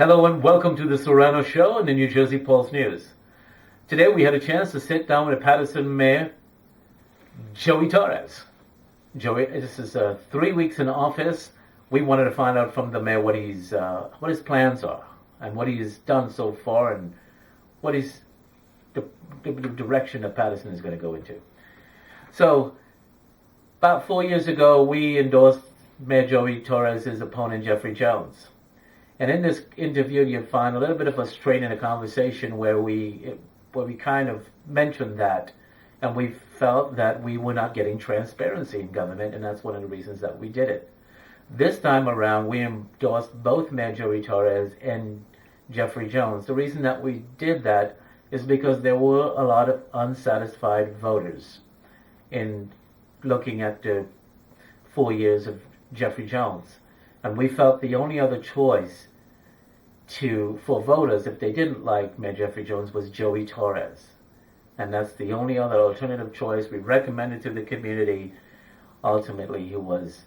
Hello and welcome to the Sirrano Show and the New Jersey Pulse News. Today we had a chance to sit down with the Paterson Mayor Jory Torres. Joey, this is 3 weeks in office. We wanted to find out from the mayor what his plans are and what he's done so far and what the direction that Paterson is going to go into. So, about 4 years ago, we endorsed Mayor Jory Torres' opponent, Jeffrey Jones. And in this interview, you'll find a little bit of a strain in the conversation where we kind of mentioned that, and we felt that we were not getting transparency in government, and that's one of the reasons that we did it. This time around, we endorsed both Mayor Jory Torres and Jeffrey Jones. The reason that we did that is because there were a lot of unsatisfied voters in looking at the 4 years of Jeffrey Jones. And we felt the only other choice for voters, if they didn't like Mayor Jeffrey Jones, was Jory Torres. And that's the only other alternative choice we recommended to the community. Ultimately, he was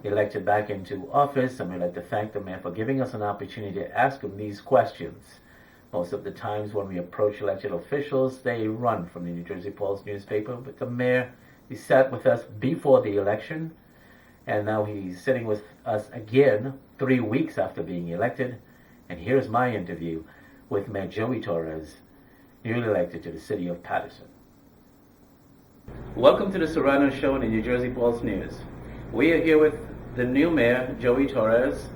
elected back into office, and we'd like to thank the mayor for giving us an opportunity to ask him these questions. Most of the times when we approach elected officials, they run from the New Jersey Pulse newspaper, but the mayor, he sat with us before the election, and now he's sitting with us again 3 weeks after being elected. And here's my interview with Mayor Jory Torres, newly elected to the city of Paterson. Welcome to the Sirrano Show and the New Jersey Pulse News. We are here with the new mayor, Jory Torres,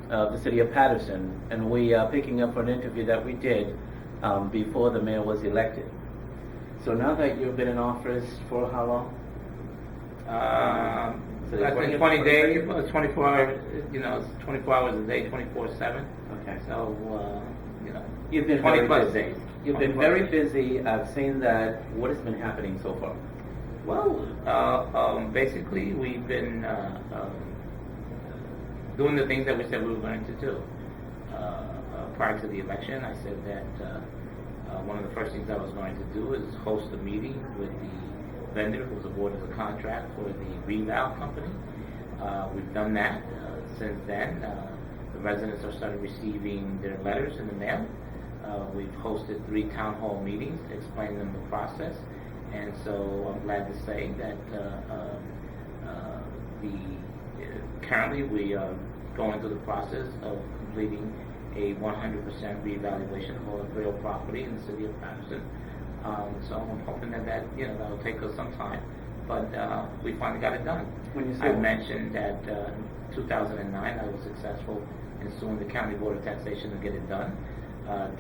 of the city of Paterson, and we are picking up an interview that we did before the mayor was elected. So now that you've been in office for how long? So I think 20 days, 24 hours, it's 24 hours a day, 24/7. Okay. So, You've been 20 very plus busy. days. You've been very busy. I've seen that. What has been happening so far? Well, basically, we've been doing the things that we said we were going to do. Prior to the election, I said that one of the first things I was going to do is host a meeting with the vendor who was awarded the contract for the reval company. We've done that. Since then, the residents are started receiving their letters in the mail. We've hosted 3 town hall meetings to explain them the process, and so I'm glad to say that currently we are going through the process of completing a 100% reevaluation of all the real property in the city of Paterson. So I'm hoping that that'll take us some time, but we finally got it done. I mentioned that in 2009 I was successful in suing the County Board of Taxation to get it done.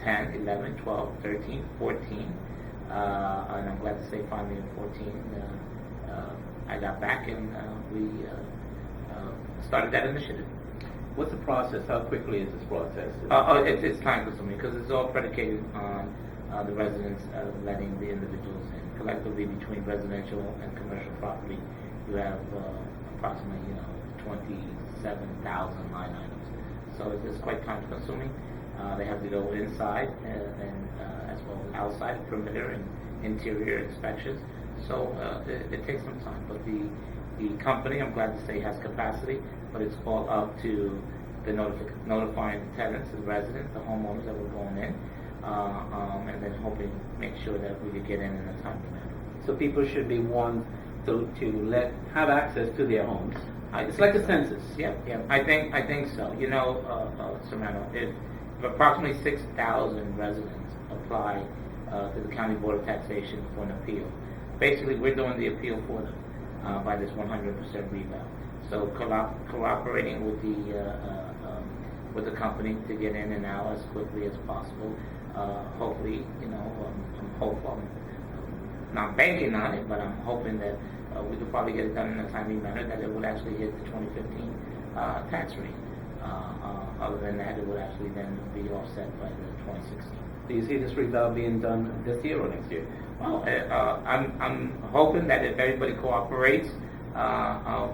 10, 11, 12, 13, 14, and I'm glad to say finally in 14 I got back and we started that initiative. What's the process? How quickly is this process? It's time consuming because it's all predicated on the residents letting the individuals in. Collectively, between residential and commercial property, you have approximately 27,000 line items. So it's quite time consuming. They have to go inside and as well as outside, perimeter and interior inspections. So it takes some time. But the company, I'm glad to say, has capacity, but it's all up to the notifying the tenants, the residents, the homeowners that were going in, and then make sure that we could get in a timely manner. So people should be warned to have access to their homes. It's like a census. Yeah. I think so. Sirrano, if approximately 6,000 residents apply to the County Board of Taxation for an appeal, basically we're doing the appeal for them by this 100% reval. So cooperating with the company to get in and out as quickly as possible. Hopefully, I'm hopeful. I'm not banking on it, but I'm hoping that we could probably get it done in a timely manner, that it would actually hit the 2015 tax rate. Other than that, it would actually then be offset by the 2016. Do you see this reval being done this year or next year? Well, I'm hoping that if everybody cooperates,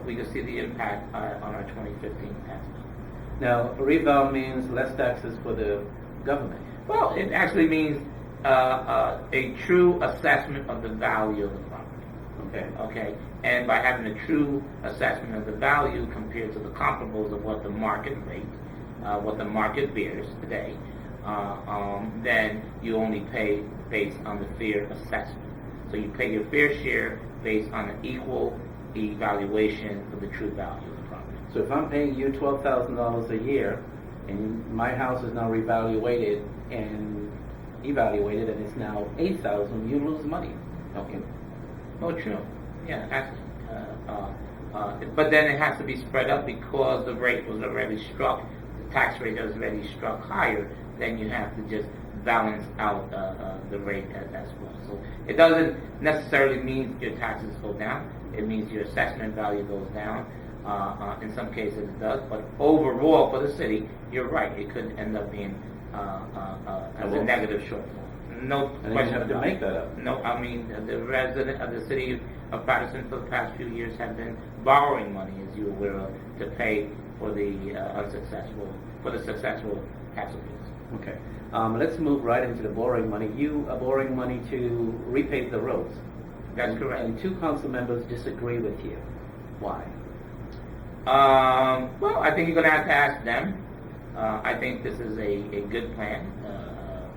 we can see the impact on our 2015 tax bill. Now, reval means less taxes for the government. Well, it actually means a true assessment of the value of the property. Okay. And by having a true assessment of the value compared to the comparables of what the market rate what the market bears today, then you only pay based on the fair assessment. So you pay your fair share based on an equal evaluation of the true value of the property. So if I'm paying you $12,000 a year, and my house is now reevaluated and evaluated, and it's now $8,000, you lose money. Okay. Oh, true. Yeah, actually. But then it has to be spread up because the rate was already struck, the tax rate was already struck higher, then you have to just balance out the rate as well. So it doesn't necessarily mean your taxes go down, it means your assessment value goes down. In some cases it does, but overall for the city, you're right, it could end up being as a negative shortfall. No And question you have to about make it. that up. No, I mean, the resident of the city of Paterson for the past few years have been borrowing money, as you're aware of, to pay for the successful tax appeals. Okay. Let's move right into the borrowing money. You are borrowing money to repave the roads. That's correct. And two council members disagree with you. Why? Well, I think you're going to have to ask them. I think this is a good plan.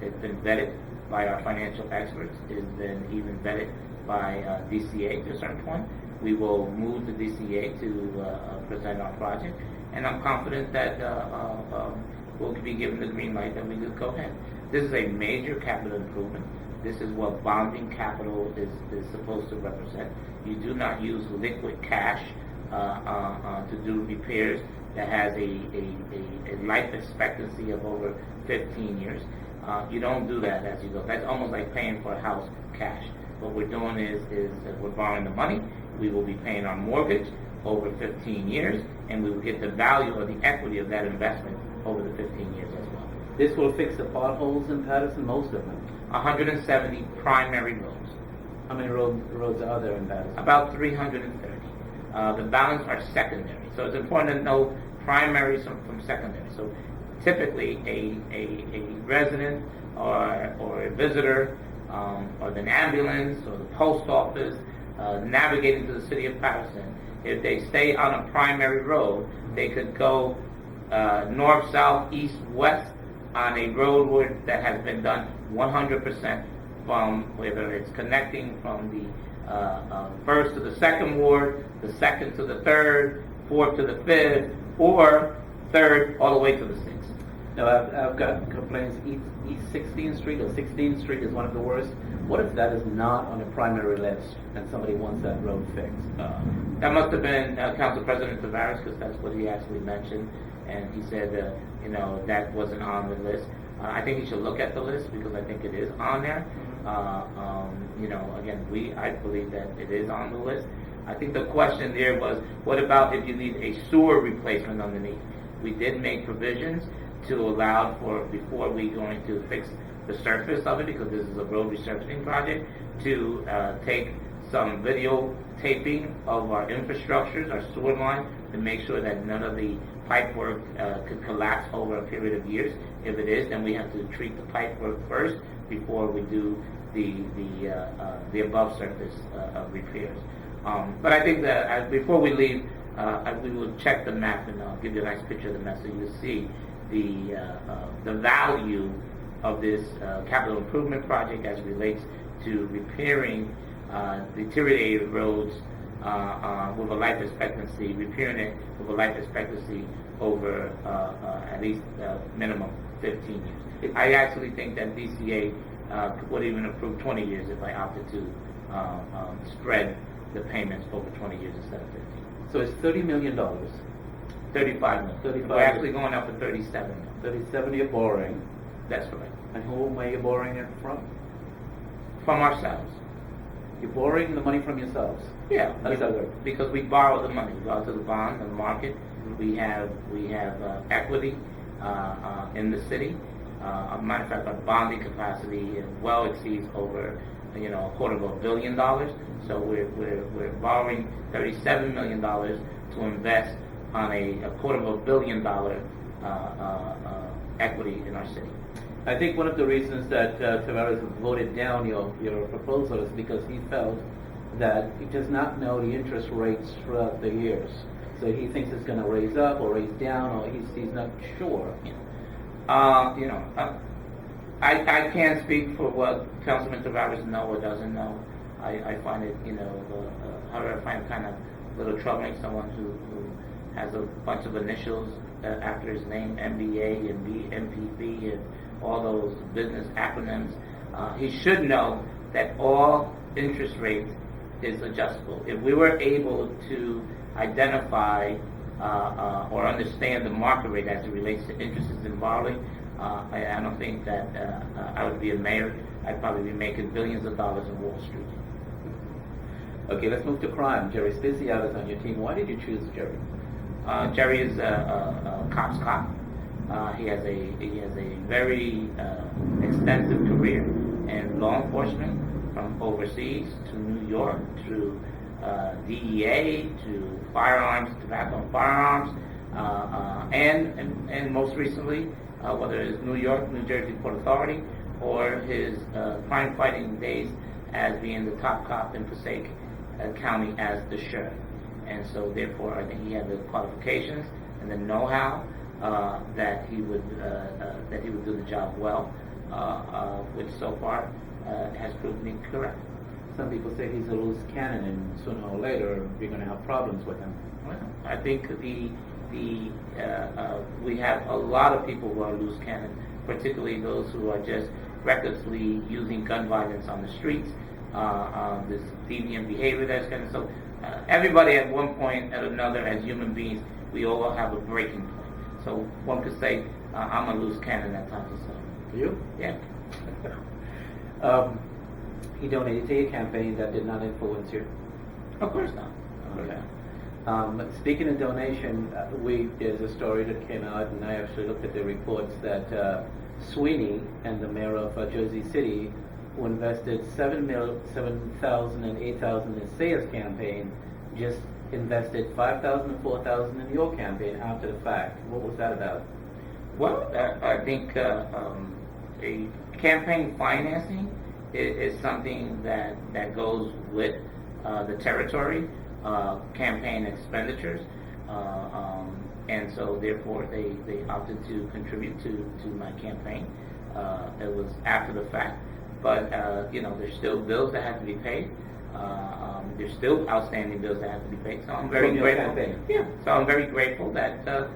It's been vetted by our financial experts. It's been even vetted by DCA to a certain point. We will move the DCA to present our project, and I'm confident that we'll be given the green light that we could go ahead. This is a major capital improvement. This is what bonding capital is supposed to represent. You do not use liquid cash to do repairs that has a life expectancy of over 15 years. You don't do that as you go. That's almost like paying for a house cash. What we're doing is we're borrowing the money. We will be paying our mortgage over 15 years, and we will get the value or the equity of that investment over the 15 years as well. This will fix the potholes in Paterson, most of them. 170 primary roads. How many roads are there in Paterson? About 330. The balance are secondary. So it's important to know primaries from secondary. So typically a resident or a visitor or an ambulance or the post office navigating to the city of Paterson, if they stay on a primary road, they could go north, south, east, west on a road that has been done 100% from whether it's connecting from the first to the second ward, the second to the third, fourth to the fifth, or third all the way to the sixth. Now, I've got complaints. East 16th Street or 16th Street is one of the worst. What if that is not on the primary list and somebody wants that road fixed? That must have been Council President Tavares, because that's what he actually mentioned, and he said that wasn't on the list. I think he should look at the list because I think it is on there. Again, I believe that it is on the list. I think the question there was, what about if you need a sewer replacement underneath? We did make provisions to allow for, before we going to fix the surface of it, because this is a road resurfacing project, to take some video taping of our infrastructures, our sewer line, to make sure that none of the pipe work could collapse over a period of years. If it is, then we have to treat the pipe work first before we do the above surface repairs. But I think that before we leave, we will check the map, and I'll give you a nice picture of the map so you'll see the value of this capital improvement project as it relates to repairing deteriorated roads with a life expectancy, repairing it with a life expectancy over at least minimum 15 years. I actually think that DCA would even approve 20 years if I opted to spread the payments over 20 years instead of 15. So it's $30 million. 35 million. 35 We're actually going up to 37 million. 37 you're borrowing. That's correct. And whom are you borrowing it from? From ourselves. You're borrowing the money from yourselves. Yeah. How does that work? Because we borrow the money. We go out to the bond, the market. We have equity in the city. As a matter of fact, our bonding capacity well exceeds over $250 million. So we're borrowing $37 million to invest on a $250 million equity in our city. I think one of the reasons that Tavares voted down your proposal is because he felt that he does not know the interest rates throughout the years. So he thinks it's going to raise up or raise down, or he's not sure. I can't speak for what Councilman Tavares know or doesn't know. I find it, however, I find it kind of a little troubling, someone who has a bunch of initials after his name, MBA and MPB and all those business acronyms. He should know that all interest rates is adjustable. If we were able to identify or understand the market rate as it relates to interest and borrowing, I don't think that I would be a mayor. I'd probably be making billions of dollars in Wall Street. Okay, let's move to crime. Jerry Speziale is on your team. Why did you choose Jerry? Jerry is a cop's cop. He has a very extensive career in law enforcement, from overseas to New York, through DEA, to firearms, tobacco and firearms, and most recently, whether it's New York, New Jersey Port Authority, or his crime-fighting days as being the top cop in Passaic County as the sheriff. And so, therefore, I think he had the qualifications and the know-how that he would do the job well, which so far has proven to be correct. Some people say he's a loose cannon, and sooner or later you're going to have problems with him. Well, I think we have a lot of people who are loose cannon, particularly those who are just recklessly using gun violence on the streets, this deviant behavior that's going to. So everybody at one point or another, as human beings, we all have a breaking point. So one could say I'm a loose cannon at times or so. You? Yeah. He donated to your campaign. That did not influence you? Of course not. Okay. Speaking of donation, there's a story that came out, and I actually looked at the reports that Sweeney and the mayor of Jersey City, who invested $7,000 and $8,000 in Sayers' campaign, just invested $5,000 and $4,000 in your campaign after the fact. What was that about? Well, I think a campaign financing is something that goes with the territory, campaign expenditures, and so therefore they opted to contribute to my campaign. It was after the fact, but there's still bills that have to be paid. There's still outstanding bills that have to be paid. So I'm very grateful. Yeah. So I'm very grateful that that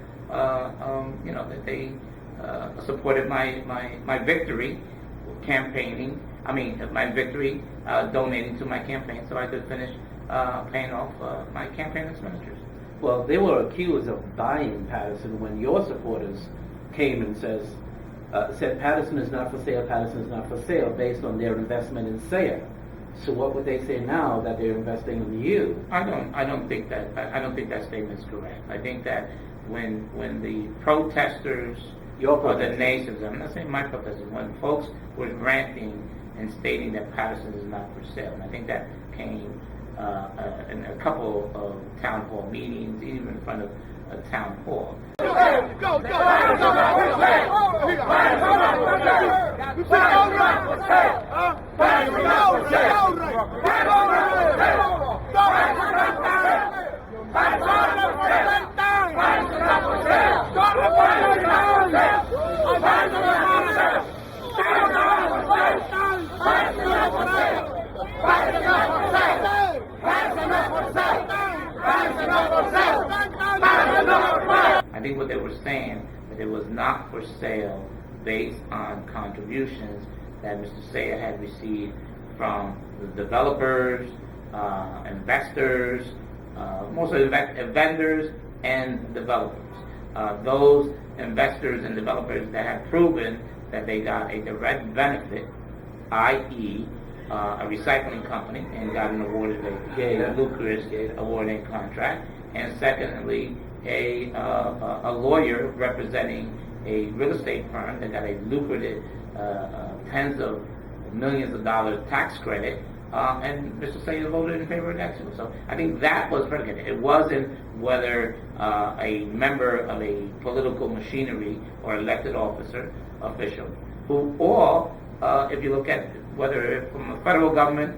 they supported my victory campaigning. I mean, my victory donating to my campaign, so I could finish paying off my campaign expenditures. Well, they were accused of buying Paterson when your supporters came and said Paterson is not for sale, Paterson is not for sale, based on their investment in Sayre. So what would they say now that they're investing in you? I don't think that statement is correct. I think that when the protesters, or the nations, I'm not saying my protesters, when folks were ranting and stating that Paterson is not for sale, and I think that came in a couple of town hall meetings, even in front of a town hall. I think what they were saying, that it was not for sale based on contributions that Mr. Sayre had received from the developers, investors, mostly vendors and developers. Those investors and developers that have proven that they got a direct benefit, i.e., a recycling company, and got an awarded a lucrative awarding contract, and secondly, a lawyer representing a real estate firm that got a lucrative tens of millions of dollars tax credit, and Mr. Sayre voted in favor of that too. So I think that was predicated. It wasn't whether a member of a political machinery or elected official, who all, if you look at whether from the federal government,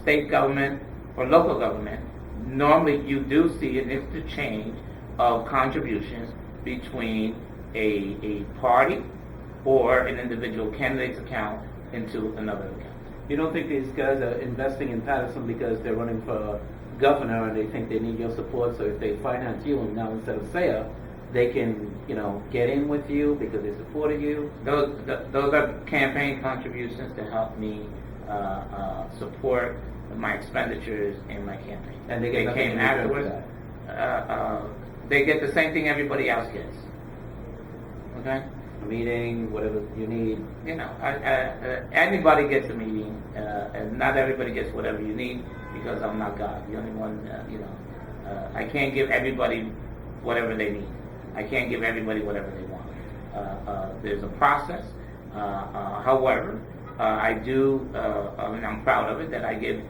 state government, or local government, normally you do see an interchange of contributions between a party or an individual candidate's account into another account. You don't think these guys are investing in Paterson because they're running for governor and they think they need your support, so if they finance you and now instead of Saya, they can, get in with you because they supported you? Those are campaign contributions to help me support my expenditures in my campaign. And they came afterwards? They get the same thing everybody else gets. Okay? A meeting, whatever you need. Anybody gets a meeting, and not everybody gets whatever you need because I'm not God. The only one, I can't give everybody whatever they need. I can't give everybody whatever they want. There's a process. However, I do, and I'm proud of it, that I give,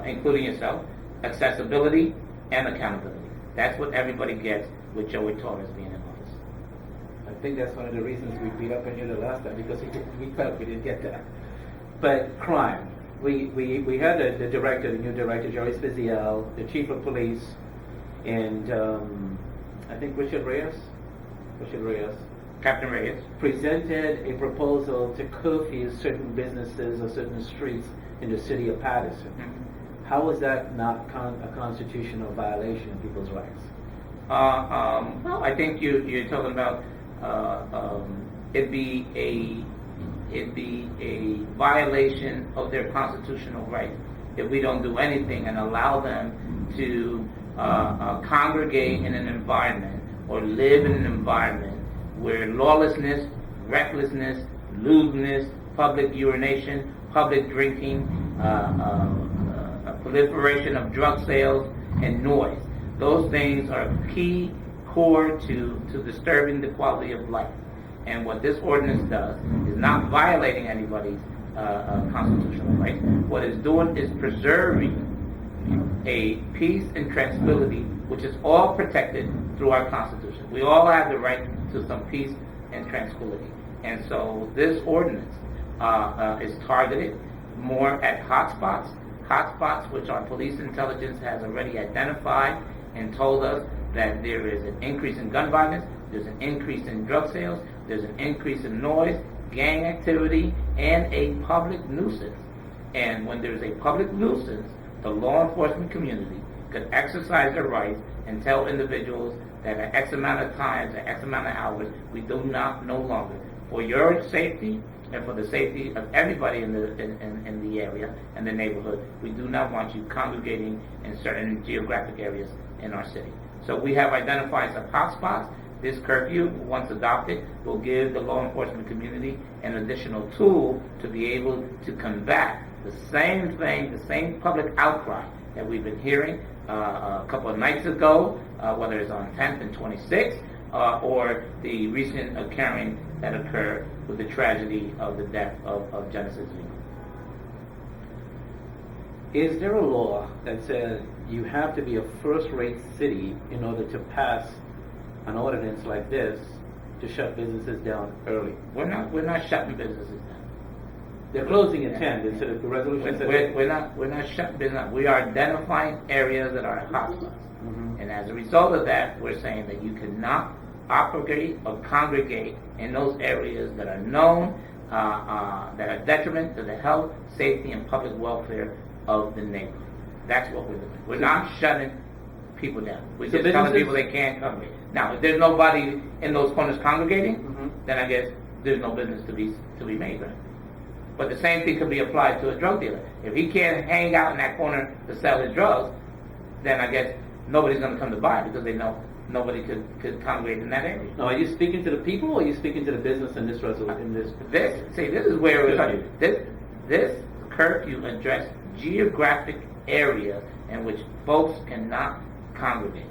including yourself, accessibility and accountability. That's what everybody gets with Jory Torres being in office. I think that's one of the reasons we beat up on you the last time, because we felt we didn't get that. But crime. We had the director, the new director, Jerry Speziale, the chief of police, and I think Richard Reyes, Captain Reyes, presented a proposal to curfew certain businesses or certain streets in the city of Paterson. Mm-hmm. How is that not a constitutional violation of people's rights? Well, I think you're talking about it'd be a violation of their constitutional rights if we don't do anything and allow them to congregate in an environment or live in an environment where lawlessness, recklessness, lewdness, public urination, public drinking, a proliferation of drug sales, and noise. Those things are key core to disturbing the quality of life. And what this ordinance does is not violating anybody's constitutional rights. What it's doing is preserving a peace and tranquility, which is all protected through our Constitution. We all have the right to some peace and tranquility. And so this ordinance is targeted more at hotspots which our police intelligence has already identified and told us that there is an increase in gun violence, there's an increase in drug sales, there's an increase in noise, gang activity, and a public nuisance. And when there's a public nuisance, the law enforcement community could exercise their rights and tell individuals that at X amount of times, at X amount of hours, we do not no longer, for your safety and for the safety of everybody in the area and the neighborhood, we do not want you congregating in certain geographic areas in our city. So we have identified some hotspots. This curfew, once adopted, will give the law enforcement community an additional tool to be able to combat the same thing, the same public outcry that we've been hearing a couple of nights ago, whether it's on 10th and 26th, or the recent occurring that occurred with the tragedy of the death of Genesis Lee. Is there a law that says you have to be a first-rate city in order to pass an ordinance like this to shut businesses down early? We're not shutting businesses down. They're closing at 10 instead of the resolution says. We're not shutting business down. We are identifying areas that are hotspots. Mm-hmm. And as a result of that, we're saying that you cannot operate or congregate in those areas that are known, that are detriment to the health, safety, and public welfare of the neighborhood. That's what we're doing. We're not shutting people down. We're just telling people they can't congregate. Now, if there's nobody in those corners congregating, mm-hmm. then I guess there's no business to be made, right? But the same thing could be applied to a drug dealer. If he can't hang out in that corner to sell his drugs, then I guess nobody's going to come to buy because they know nobody could congregate in that area. Now, are you speaking to the people or are you speaking to the business in this resolution? This is where we're talking. This curfew addressed geographic areas in which folks cannot congregate.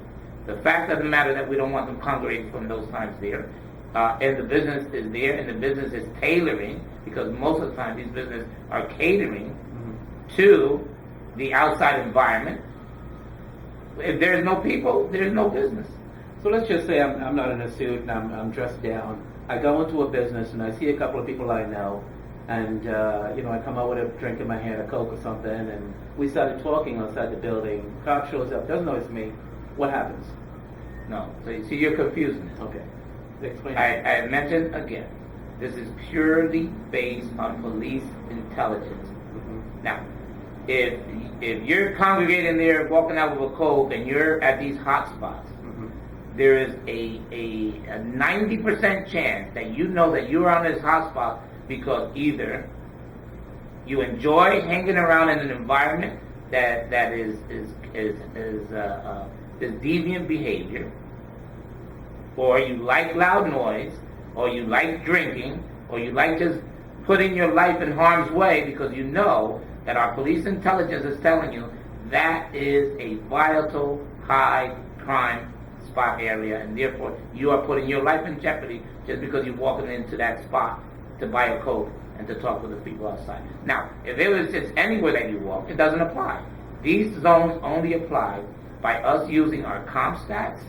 The fact of the matter that we don't want them congregating from those times there, and the business is there, and the business is tailoring, because most of the time these businesses are catering to the outside environment. If there's no people, there's no business. So let's just say I'm not in a suit and I'm dressed down. I go into a business and I see a couple of people I know, And I come out with a drink in my hand, a Coke or something, and we started talking outside the building. Cop shows up, doesn't notice me. What happens? No. So you see, you're confusing it. Okay. Explain. I mentioned again, this is purely based on police intelligence. Mm-hmm. Now, if you're congregating there, walking out with a Coke, and you're at these hot spots, Mm-hmm. there is a 90% chance that you know that you're on this hot spot because either you enjoy hanging around in an environment that is deviant behavior, or you like loud noise, or you like drinking, or you like just putting your life in harm's way because you know that our police intelligence is telling you that is a volatile, high crime spot area, and therefore you are putting your life in jeopardy just because you're walking into that spot to buy a Coke and to talk with the people outside. Now, if it was just anywhere that you walk, it doesn't apply. These zones only apply by us using our comp stats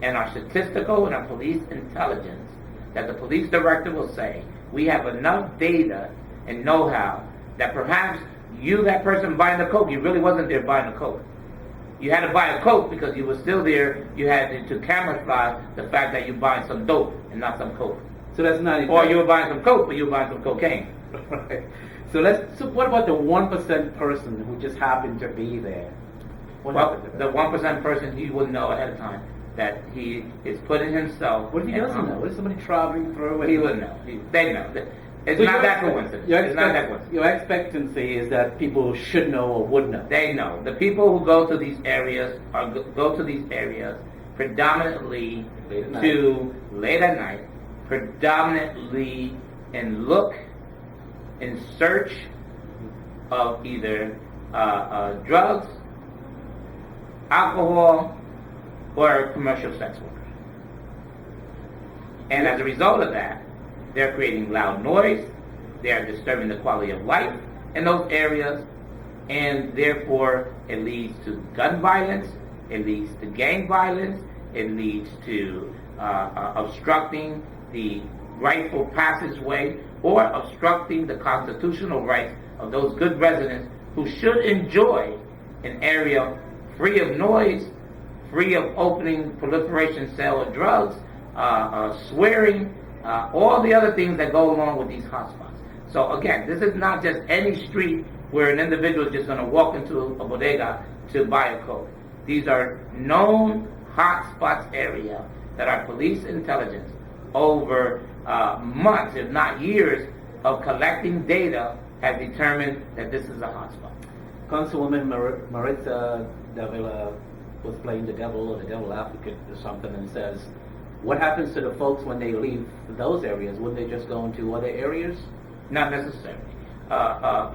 and our statistical and our police intelligence, that the police director will say, we have enough data and know-how that perhaps you, that person buying the Coke, you really wasn't there buying the Coke. You had to buy a Coke because you were still there. You had to camouflage the fact that you're buying some dope and not some Coke. So that's not even... Or you were buying some Coke, but you were buying some cocaine. Right. So what about the 1% person who just happened to be there? Well, the 1% person, he would know ahead of time that he is putting himself... What if he doesn't know? What if somebody traveling through it? He would know. They know. It's not that coincidence. It's not that coincidence. Your expectancy is that people should know or would know. They know. The people who go to these areas go to these areas predominantly late at night, predominantly in search of either drugs, alcohol, or commercial sex workers. And as a result of that, they're creating loud noise, they are disturbing the quality of life in those areas, and therefore it leads to gun violence, it leads to gang violence, it leads to obstructing the rightful passageway or obstructing the constitutional rights of those good residents who should enjoy an area free of noise, free of opening proliferation sale of drugs, swearing, all the other things that go along with these hotspots. So again, this is not just any street where an individual is just going to walk into a bodega to buy a Coke. These are known hotspots area that our police intelligence over months, if not years, of collecting data has determined that this is a hotspot. Councilwoman Maritza Davila was playing the devil or the devil advocate or something and says, what happens to the folks when they leave those areas? Would they just go into other areas? Not necessarily.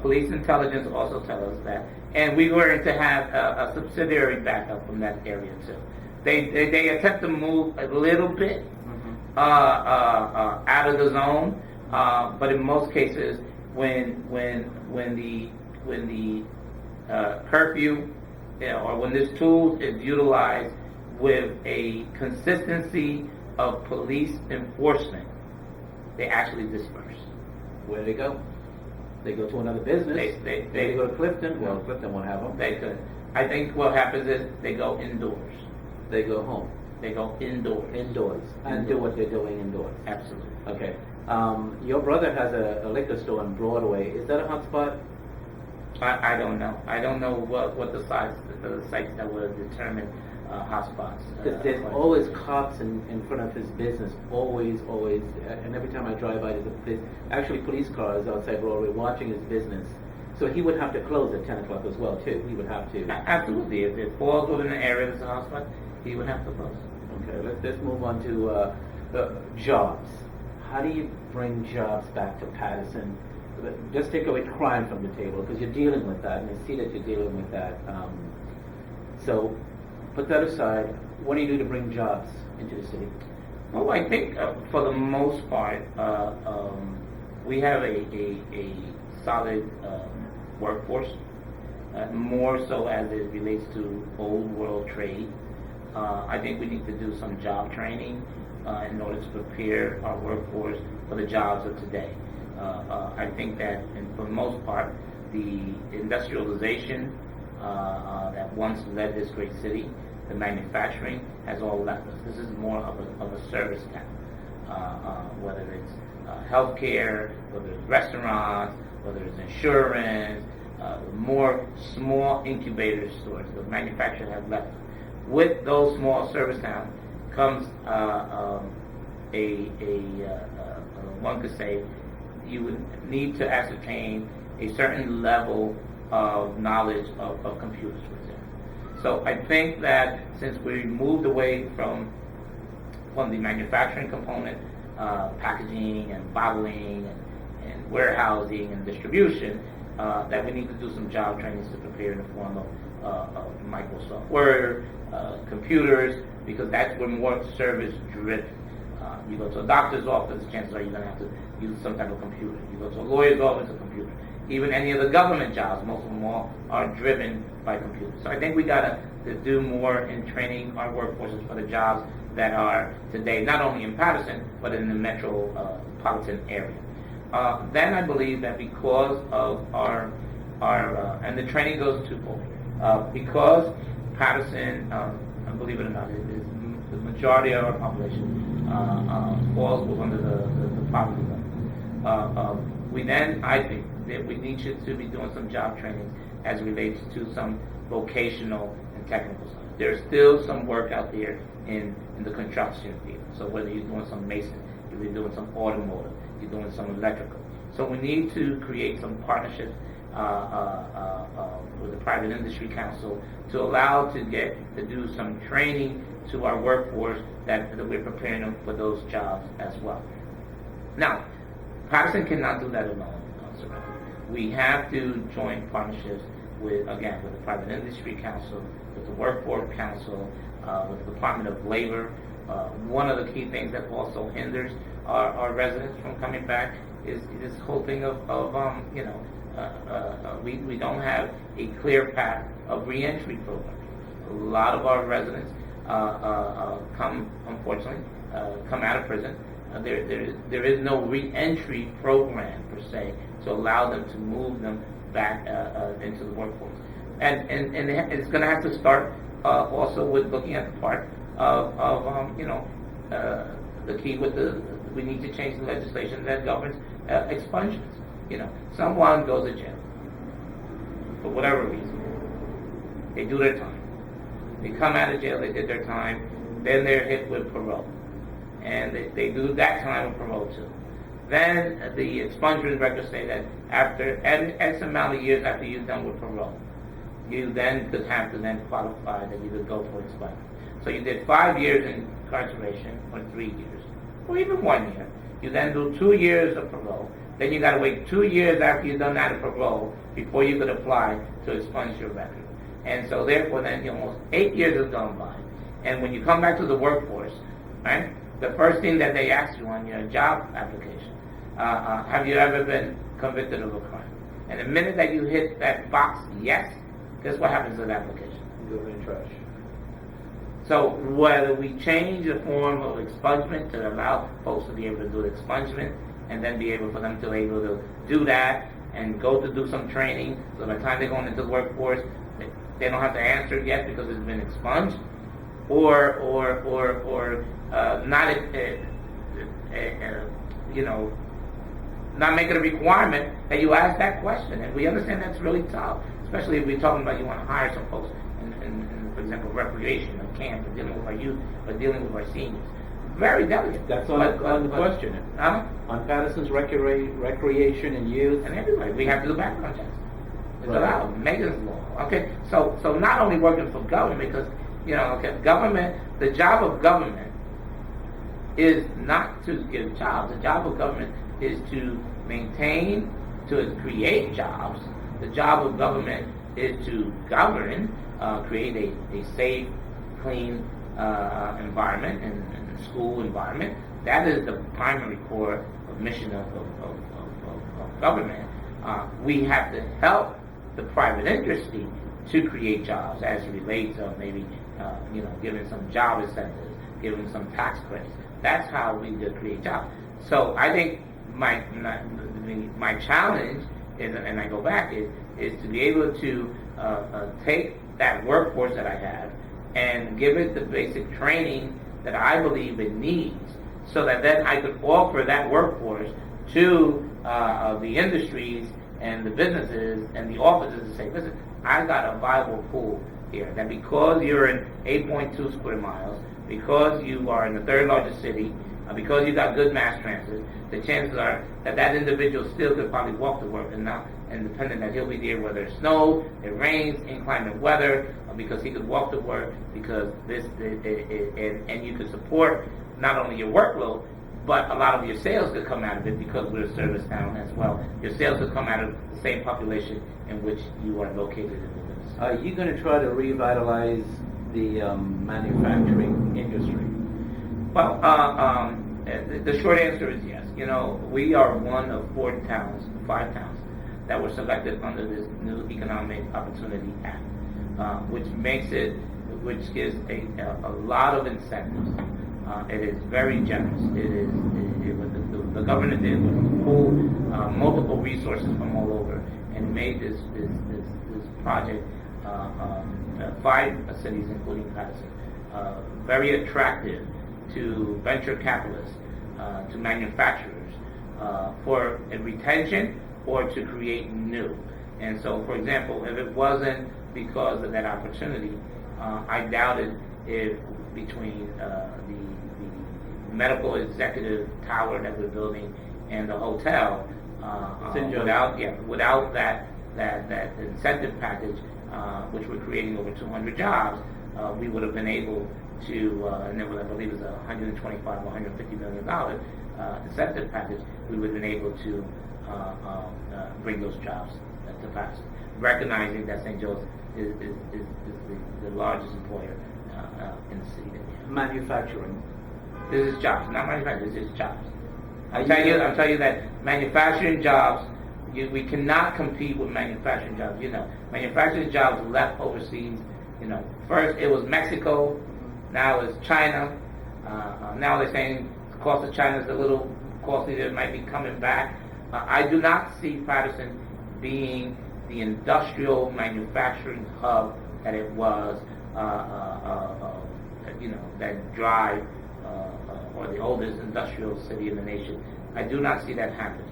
Police intelligence also tells us that, and we were to have a subsidiary backup from that area too. They attempt to move a little bit out of the zone, but in most cases, when the curfew, or when this tool is utilized with a consistency of police enforcement, they actually disperse. Where do they go? They go to another business. They go to Clifton. Well, Clifton won't have them. They could. I think what happens is they go indoors. They go home. They go indoors. And do what they're doing indoors. Absolutely. Okay. Your brother has a liquor store on Broadway. Is that a hot spot? I don't know. I don't know what the sites that were determined hotspots. Because there's always cops in front of his business, always, and every time I drive by, there's police cars outside Broadway watching his business. So he would have to close at 10 o'clock as well, too. He would have to. Absolutely. If it falls within an area that's a hotspot, he would have to close. Okay, let's move on to jobs. How do you bring jobs back to Paterson? Just take away crime from the table, because you're dealing with that, and I see that you're dealing with that. So put that aside. What do you do to bring jobs into the city? Well, I think for the most part, we have a solid workforce, more so as it relates to old world trade. I think we need to do some job training in order to prepare our workforce for the jobs of today. I think that, for the most part, the industrialization that once led this great city, the manufacturing, has all left us. This is more of a service town, whether it's healthcare, whether it's restaurants, whether it's insurance, more small incubator stores. The manufacturing has left. With those small service towns comes one could say, you would need to ascertain a certain level of knowledge of computers within. So I think that since we moved away from the manufacturing component, packaging and bottling and warehousing and distribution, that we need to do some job trainings to prepare in the form of Microsoft Word, computers, because that's where more service driven. You go to a doctor's office, chances are you're going to have to use some type of computer. You go to a lawyer's office, a computer. Even any of the government jobs, most of them all are driven by computers. So I think we got to do more in training our workforces for the jobs that are today, not only in Paterson, but in the metropolitan area. Then I believe that because of our and the training goes twofold. Because Paterson, believe it or not, is the majority of our population falls under the poverty level. We then, I think, that we need to be doing some job training as relates to some vocational and technical stuff. There's still some work out there in the construction field. So whether you're doing some mason, you're doing some automotive, you're doing some electrical. So we need to create some partnerships with the Private Industry Council to allow to do some training to our workforce that we're preparing them for those jobs as well. Now, Paterson cannot do that alone. We have to join partnerships with the Private Industry Council, with the Workforce Council, with the Department of Labor. One of the key things that also hinders our residents from coming back is this whole thing of we don't have a clear path of reentry program. A lot of our residents unfortunately come out of prison. There is no reentry program per se to allow them to move them back into the workforce, and it's going to have to start also with looking at the part of the key with we need to change the legislation that governs expungements. Someone goes to jail for whatever reason, they do their time, they come out of jail, they did their time, then they're hit with parole. And they do that time of parole too. Then the expungement records say that after X amount of years after you're done with parole, you then could have to then qualify that you could go for expungement. So you did 5 years in incarceration, or 3 years, or even 1 year. You then do 2 years of parole. Then you got to wait 2 years after you've done that of parole before you could apply to expunge your record. And so therefore then almost 8 years has gone by. And when you come back to the workforce, right? The first thing that they ask you on your job application, have you ever been convicted of a crime? And the minute that you hit that box, yes, guess what happens to the application? You go in the trash. So whether we change the form of expungement to allow folks to be able to do the expungement, and then be able for them to be able to do that and go to do some training, so by the time they're going into the workforce, they don't have to answer it yet because it's been expunged, or not make it a requirement that you ask that question. And we understand that's really tough, especially if we're talking about you want to hire some folks in for example, recreation or camp, or dealing with our youth, or dealing with our seniors. Very delicate. That's on the question. On Paterson's recreation and youth. And everywhere. We have to do background checks. It's Right. allowed. Megan's law. Okay? So not only working for government, because, government, the job of government is not to give jobs. The job of government is to maintain, to create jobs. The job of government is to govern, create a safe, clean environment and school environment. That is the primary core of mission of government. We have to help the private industry to create jobs as it relates to maybe giving some job incentives, giving some tax credits. That's how we create jobs. So I think my challenge is, and I go back, is to be able to take that workforce that I have and give it the basic training that I believe it needs, so that then I could offer that workforce to the industries and the businesses and the offices to say, listen, I got a viable pool here, that because you're in 8.2 square miles, because you are in the third largest city, because you got good mass transit, the chances are that that individual still could probably walk to work and not independent, that he'll be there whether it snows, it rains, inclement weather, because he could walk to work, because and you could support not only your workload, but a lot of your sales could come out of it, because we're a service town as well. Your sales could come out of the same population in which you are located in the business. Are you going to try to revitalize the manufacturing industry? Well, the short answer is yes. You know, we are one of 5 towns that were selected under this new Economic Opportunity Act, which gives a lot of incentives. It is very generous. The government did was pull multiple resources from all over and made this project 5 cities, including Paterson, very attractive to venture capitalists, to manufacturers, for a retention or to create new. And so, for example, if it wasn't because of that opportunity, I doubted if between the medical executive tower that we're building and the hotel, without that incentive package, which we're creating over 200 jobs, we would have been able to, and then I believe it was $125 or $150 million incentive package, we would have been able to bring those jobs to pass. Recognizing that St. Joe's is the largest employer in the city that we have. Manufacturing. This is jobs, not manufacturing. This is jobs. I'll tell you that manufacturing jobs, we cannot compete with manufacturing jobs. You know, manufacturing jobs left overseas. You know, first it was Mexico, now it's China. Now they're saying the cost of China is a little costly. It might be coming back. I do not see Paterson being the industrial manufacturing hub that it was, that drive, or the oldest industrial city in the nation. I do not see that happening.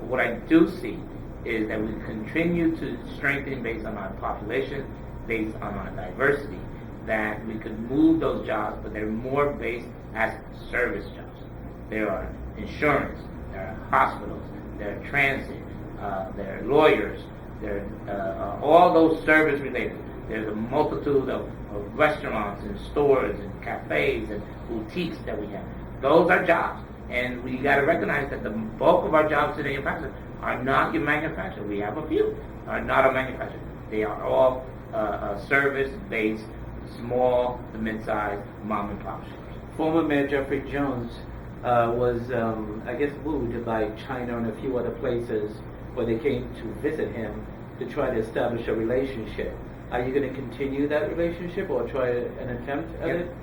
What I do see is that we continue to strengthen based on our population, based on our diversity, that we could move those jobs, but they're more based as service jobs. There are insurance, there are hospitals, there are transit, there are lawyers, there are all those service related. There's a multitude of restaurants and stores and cafes and boutiques that we have. Those are jobs. And we got to recognize that the bulk of our jobs today in Paterson are not your manufacturer. We have a few, are not a manufacturer. They are all service-based, small to mid-sized mom-and-pop stores. Former Mayor Jeffrey Jones was, wooed by China and a few other places where they came to visit him to try to establish a relationship. Are you going to continue that relationship or try an attempt at it?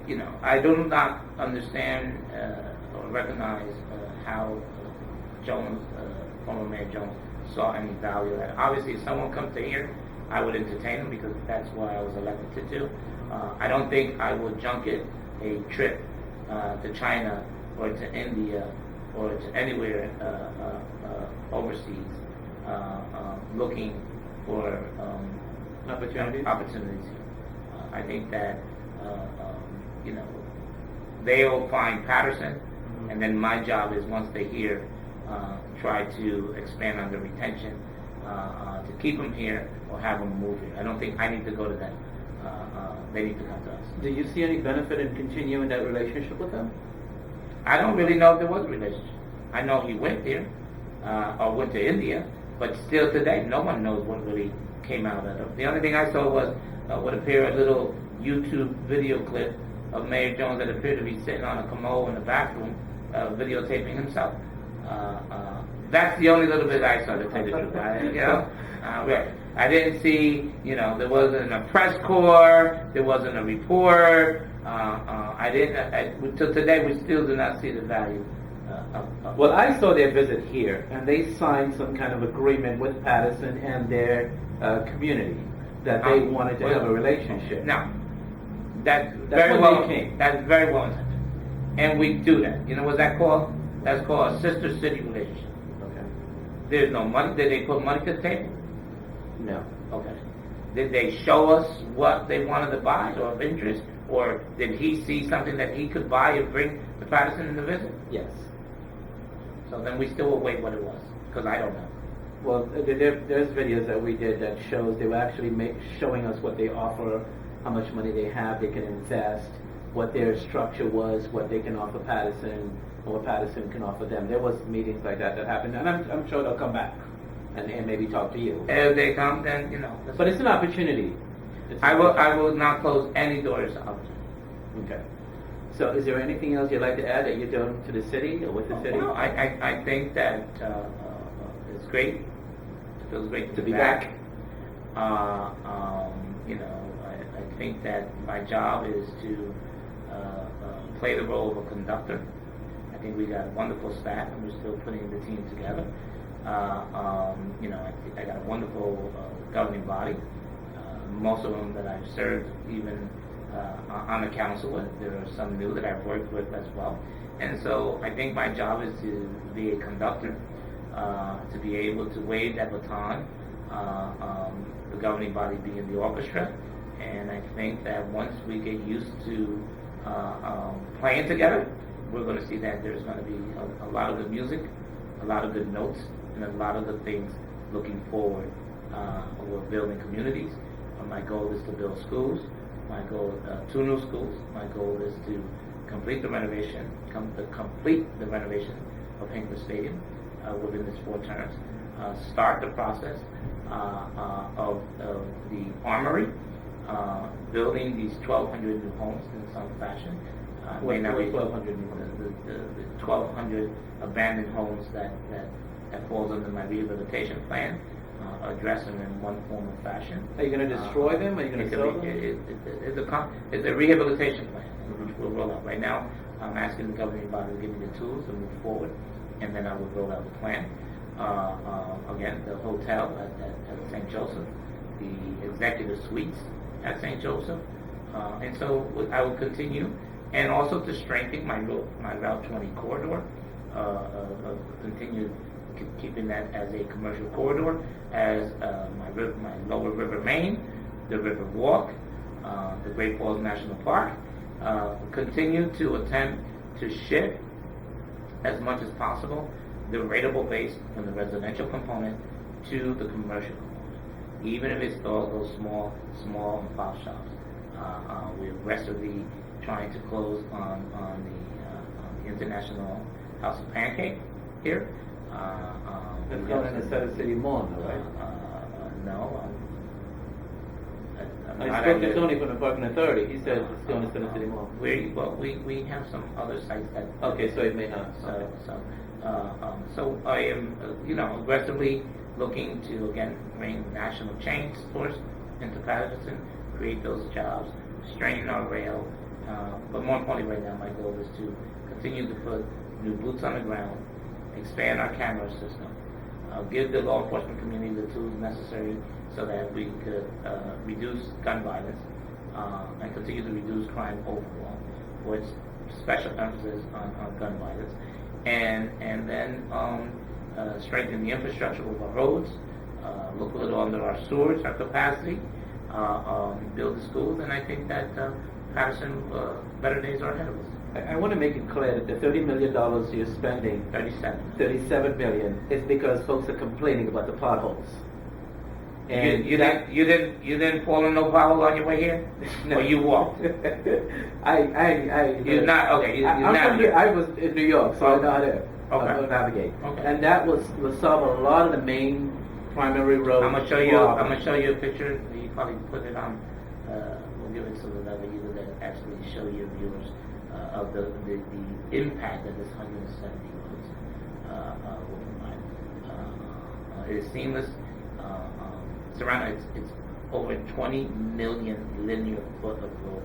You know, I do not understand or recognize how Jones, former Mayor Jones, saw any value in that. Obviously, if someone comes to here, I would entertain them because that's what I was elected to do. I don't think I would junket a trip to China or to India or to anywhere overseas looking for opportunities. I think that they'll find Paterson, and then my job is once they're here, try to expand on the retention, to keep them here or have them move here. I don't think I need to go to them. They need to come to us. Do you see any benefit in continuing that relationship with them? I don't really know if there was a relationship. I know he went there, or went to India, but still today, no one knows what really came out of it. The only thing I saw was what appeared a little YouTube video clip of Mayor Jones that appeared to be sitting on a commode in the bathroom, videotaping himself. That's the only little bit I saw, to tell you the truth. I didn't see, there wasn't a press corps, there wasn't a report, I didn't. Till today, we still do not see the value. Well, I saw their visit here, and they signed some kind of agreement with Paterson and their community that they wanted to have a relationship. Now, that's when very well. they came. That's very well intended, and we do that. You know what's that called? That's called a sister city relationship. Okay. There's no money. Did they put money to the table? No. Okay. Did they show us what they wanted to buy or of interest, or did he see something that he could buy and bring to Paterson in the visit? Yes. So then we still await what it was, because I don't know. Well, there's videos that we did that shows they were actually showing us what they offer, how much money they have, they can invest, what their structure was, what they can offer Paterson, and what Paterson can offer them. There was meetings like that happened, and I'm sure they'll come back and maybe talk to you. If they come, then you know. But it's an opportunity. I will not close any doors to opportunity. Okay. So is there anything else you'd like to add that you're doing to the city or with the city? No, I think that it's great. It feels great To be back. You know, I think that my job is to play the role of a conductor. I think we got a wonderful staff, and we're still putting the team together. You know, I got a wonderful governing body. Most of them that I've served even on the council with. There are some new that I've worked with as well. And so I think my job is to be a conductor, to be able to wave that baton, the governing body being the orchestra. And I think that once we get used to playing together, we're going to see that there's going to be a lot of good music, a lot of good notes, and a lot of good things looking forward. We're building communities. My goal is to build schools. My goal, 2 new schools. My goal is to complete the renovation, of Hinkler Stadium within this 4 terms. Start the process of the armory, building these 1,200 new homes in some fashion. What 1,200 new homes? The 1,200 abandoned homes that falls under my rehabilitation plan. Address them in one form or fashion. Are you going to destroy them? Are you going to sell them? It's a rehabilitation plan, which we'll roll out. Right now, I'm asking the governing body to give me the tools to move forward, and then I will roll out the plan. Again, the hotel at St. Joseph, the executive suites at St. Joseph, and so I will continue, and also to strengthen my Route 20 corridor, continue keeping that as a commercial corridor, as my lower river main, the River Walk, the Great Falls National Park, continue to attempt to shift as much as possible the rateable base from the residential component to the commercial component, even if it's those small and pop shops. We're aggressively trying to close on the International House of Pancake here. It's going in the Center City Mall, though, right? No. I spoke to Tony from the Parking Authority. He said it's going to Center City Mall. We have some other sites that. Okay, so it may not. So I am, aggressively looking to again bring national chain stores into Paterson, create those jobs, strengthen our rail. But more importantly, right now, my goal is to continue to put new boots on the ground, expand our camera system, give the law enforcement community the tools necessary so that we could reduce gun violence and continue to reduce crime overall, with special emphasis on gun violence, and then strengthen the infrastructure of our roads, look a little under our sewers, our capacity, build the schools, and I think that Paterson, better days are ahead of us. I want to make it clear that the $30 million you're spending, 37 million, is because folks are complaining about the potholes. And you didn't fall in no pothole on your way here? No, or you walked. You're not okay. I was in New York, so I know how to navigate. Okay. And that was solve a lot of the main primary roads. I'm gonna show you a picture. You probably put it on. We'll give it to the level you that actually show your viewers of the impact that this 170 roads will provide. It is seamless. Sirrano, it's over 20 million linear foot of road.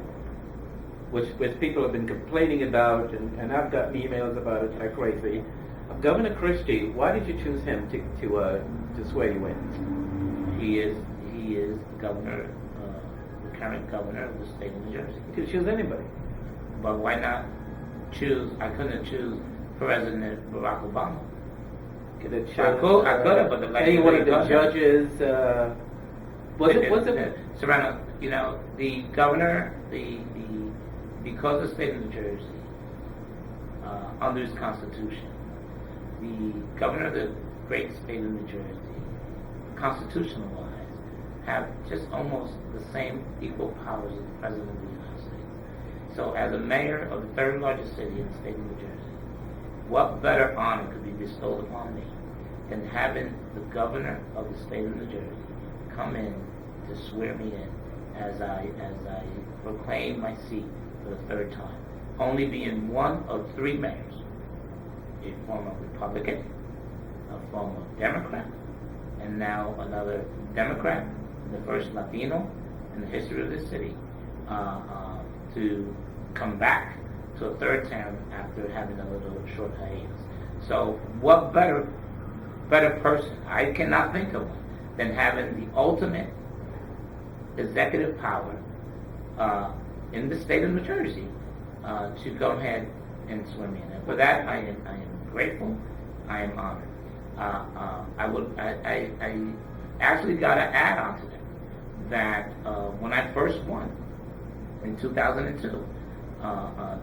which people have been complaining about, and I've gotten emails about it like crazy. Governor Christie, why did you choose him to swear you in? He is the governor, the current governor of the state of New Jersey. You could choose anybody. But why not choose? I couldn't choose President Barack Obama. Could have I could have, but the any one of the judges. Was it? Sirrano, the governor, because the state of New Jersey, under its constitution, the governor of the great state of New Jersey, constitutional-wise, have just almost the same equal powers as the president of the United States. So, as a mayor of the third largest city in the state of New Jersey, what better honor could be bestowed upon me than having the governor of the state of New Jersey come in to swear me in as I proclaim my seat for the third time, only being one of three mayors, a former Republican, a former Democrat, and now another Democrat, the first Latino in the history of this city, to come back to a third term after having a little short hiatus. So what better person, I cannot think of one, than having the ultimate executive power in the state of New Jersey to go ahead and swear me in. And for that, I am grateful. I am honored. I actually got to add on to that when I first won in 2002,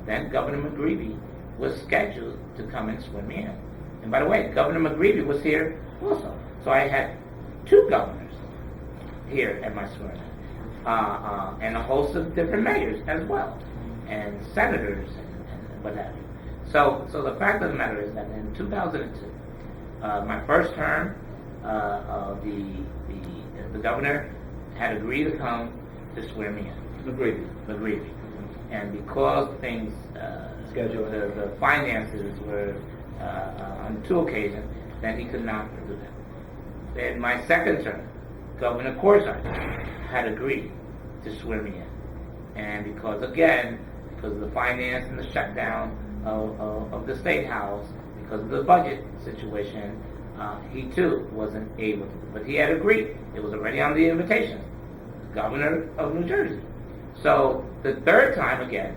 then Governor McGreevey was scheduled to come and swear me in. And by the way, Governor McGreevey was here also. So I had two governors here at my swearing in, and a host of different mayors as well, and senators and what have you. So the fact of the matter is that in 2002, my first term, the governor had agreed to come to swear me in. McGreevey. And because things, the finances were on two occasions, then he could not do that. Then my second term, Governor Corsi had agreed to swear me in. And because of the finance and the shutdown of the State House, because of the budget situation, he too wasn't able to. But he had agreed. It was already on the invitation. Governor of New Jersey. So the third time again,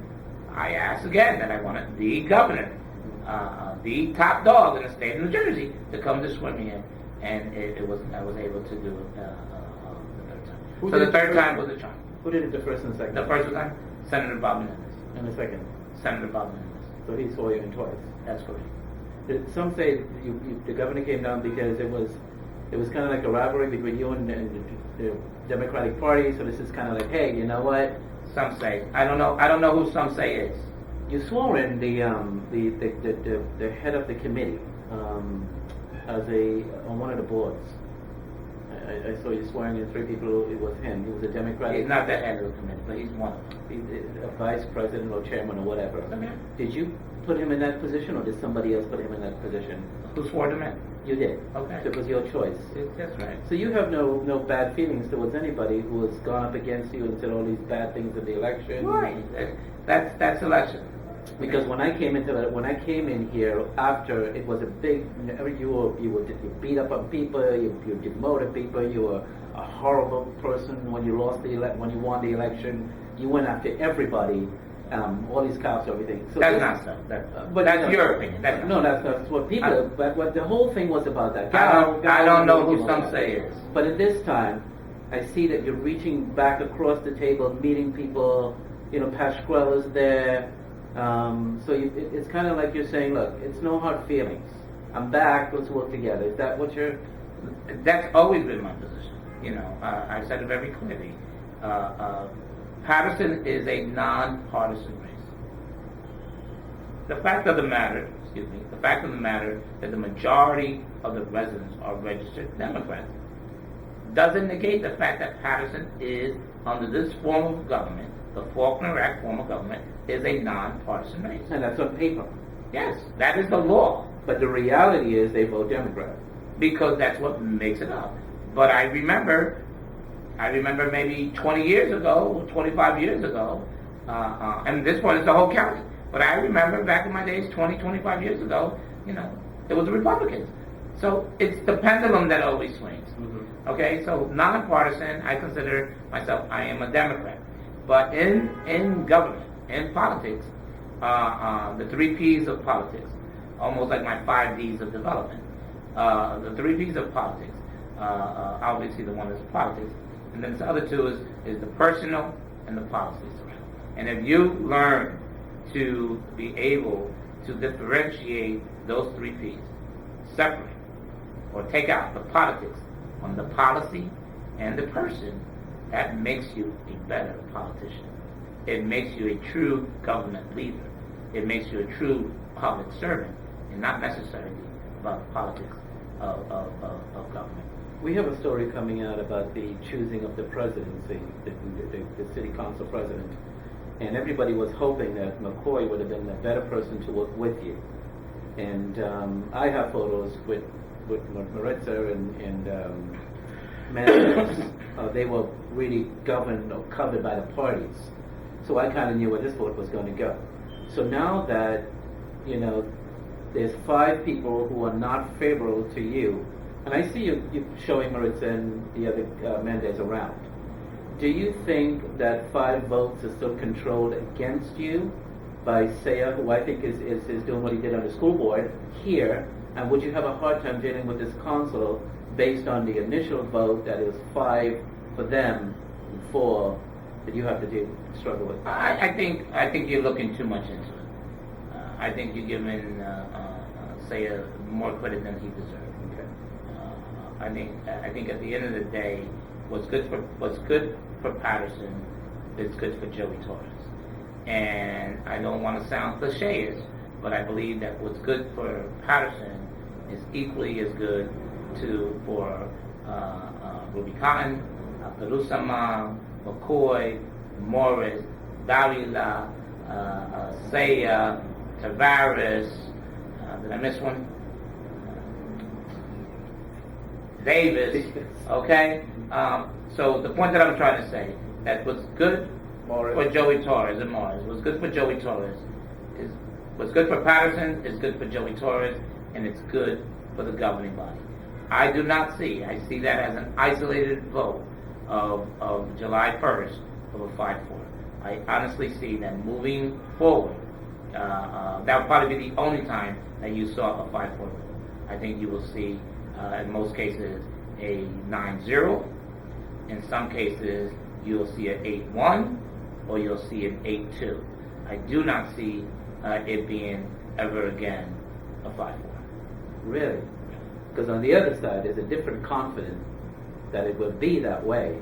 I asked again that I wanted the governor, the top dog in the state of New Jersey, to come to swear me in, and I was able to do it the third time. So the third time was the charm. Who did it the first and second? The first time, Senator Bob Menendez. And the second? Senator Bob Menendez. So he swore you in twice. That's correct. Some say the governor came down because it was kind of like a rivalry between you and the Democratic Party. So this is kind of like, hey, you know what? Some say. I don't know who some say is. You swore in the head of the committee on one of the boards. I saw you swearing in three people. It was him. He was a Democrat. He's not the head of the committee, but he's one of them. He's a vice president or chairman or whatever. Okay. Did you put him in that position, or did somebody else put him in that position? Who swore him in? You did. Okay. So it was your choice. That's right. So you have no bad feelings towards anybody who has gone up against you and said all these bad things in the election. Right. That's election. Because when I came in here after, it was a big. You beat up on people. You demoted people. You were a horrible person when you lost when you won the election. You went after everybody. All these cops, everything. So that's not so. But that's your opinion. That's what people. But what the whole thing was about that. I don't know who some say is. But at this time, I see that you're reaching back across the table, meeting people. Pasquale's there. So it's kind of like you're saying, look, it's no hard feelings. I'm back. Let's work together. Is that what you're? That's always been my position. I've said it very clearly. Paterson is a non-partisan race. The fact of the matter that the majority of the residents are registered Democrats doesn't negate the fact that Paterson is, under this form of government, the Faulkner Act form of government, is a non-partisan race. And that's on paper. Yes, that is the law. But the reality is they vote Democrat. Because that's what makes it up. But I remember maybe 20 years ago, 25 years ago, And this one is the whole county. But I remember back in my days, 20, 25 years ago, it was the Republicans. So it's the pendulum that always swings. Mm-hmm. Okay, so nonpartisan, I consider myself, I am a Democrat. But in government, in politics, the 3 Ps of politics, almost like my 5 Ds of development. The 3 Ps of politics, obviously the one is politics, and then the other 2 is the personal and the policies. And if you learn to be able to differentiate those 3 Ps, separate, or take out the politics on the policy and the person, that makes you a better politician. It makes you a true government leader. It makes you a true public servant, and not necessarily about the politics of government. We have a story coming out about the choosing of the presidency, the city council president, and everybody was hoping that McCoy would have been a better person to work with you. And I have photos with Maritza and Menendez. They were really governed or covered by the parties. So I kind of knew where this vote was going to go. So now that, there's 5 people who are not favorable to you, and I see you showing Maritza and the other Menendez around. Do you think that 5 votes are still controlled against you by Saya, who I think is doing what he did on the school board here, and would you have a hard time dealing with this council based on the initial vote that is 5 for them and 4 that you have to struggle with? I think you're looking too much into it. I think you're giving Saya more credit than he deserves. Okay. I think at the end of the day, what's good for Paterson is good for Jory Torres. And I don't want to sound cliché, but I believe that what's good for Paterson is equally as good for Ruby Cotton, Pelusama, McCoy, Morris, Davila, Saya, Tavares. Did I miss one? Davis. Okay. So the point that I'm trying to say, that what's good for Jory Torres and Morris, what's good for Jory Torres is what's good for Paterson is good for Jory Torres, and it's good for the governing body. I see that as an isolated vote of July 1st of a 5-4. I honestly see that moving forward, that would probably be the only time that you saw a 5-4 vote. I think you will see, in most cases, a 9-0. In some cases, you'll see an 8-1, or you'll see an 8-2. I do not see it being ever again a 5-4. Really? Because on the other side, there's a different confidence that it will be that way.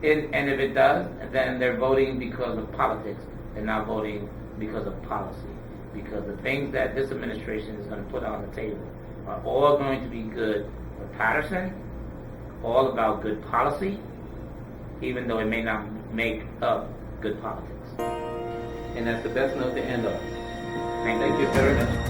And if it does, then they're voting because of politics. They're not voting because of policy. Because the things that this administration is going to put on the table are all going to be good for Paterson, all about good policy, even though it may not make up good politics. And that's the best note to end on. Thank you very much.